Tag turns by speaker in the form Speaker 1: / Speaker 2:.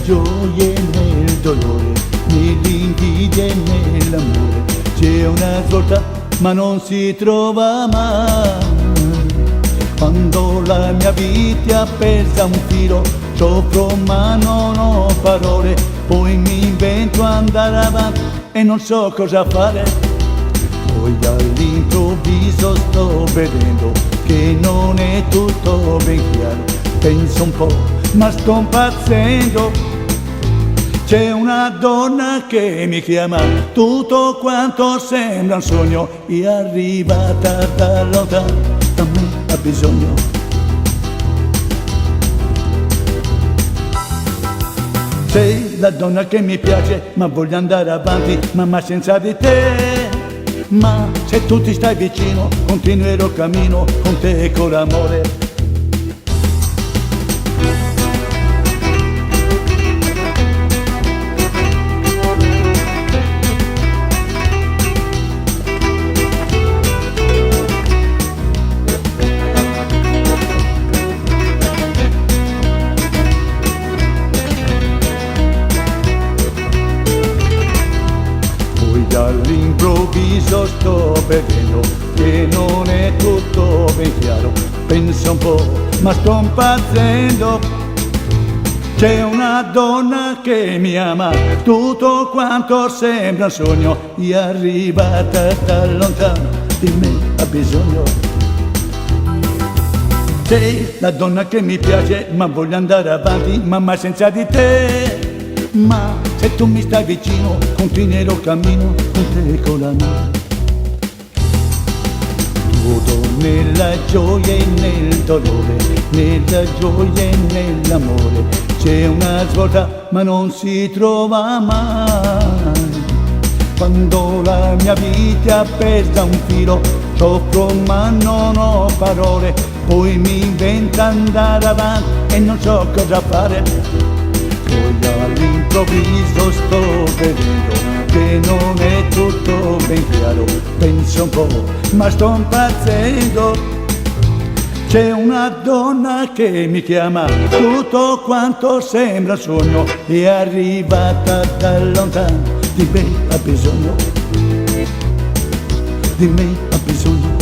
Speaker 1: gioia e nel dolore, nell'invidia e nell'amore. C'è una svolta ma non si trova mai. Quando la mia vita ha persa un filo, soffro ma non ho parole, poi mi invento andare avanti e non so cosa fare. Poi all'improvviso sto vedendo che non è tutto ben chiaro. Penso un po', ma sto impazzendo. C'è una donna che mi chiama, tutto quanto sembra un sogno, è arrivata da lontano, da me ha bisogno. Sei la donna che mi piace, ma voglio andare avanti, mamma senza di te. Ma se tu ti stai vicino, continuerò il cammino con te e con l'amore. All'improvviso sto vedendo che non è tutto ben chiaro. Penso un po', ma sto impazzendo. C'è una donna che mi ama, tutto quanto sembra un sogno, è arrivata da lontano, di me ha bisogno. Sei la donna che mi piace, ma voglio andare avanti, mamma senza di te. Ma se tu mi stai vicino, continuerò il cammino con te e con l'amore. Tutto nella gioia e nel dolore, nella gioia e nell'amore. C'è una svolta ma non si trova mai. Quando la mia vita ha persa un filo, soffro ma non ho parole, poi mi invento andare avanti e non so cosa fare. Poi all'improvviso sto vedendo che non è tutto ben chiaro. Penso un po', ma sto impazzendo. C'è una donna che mi chiama, tutto quanto sembra un sogno, è arrivata da lontano, di me ha bisogno, di me ha bisogno.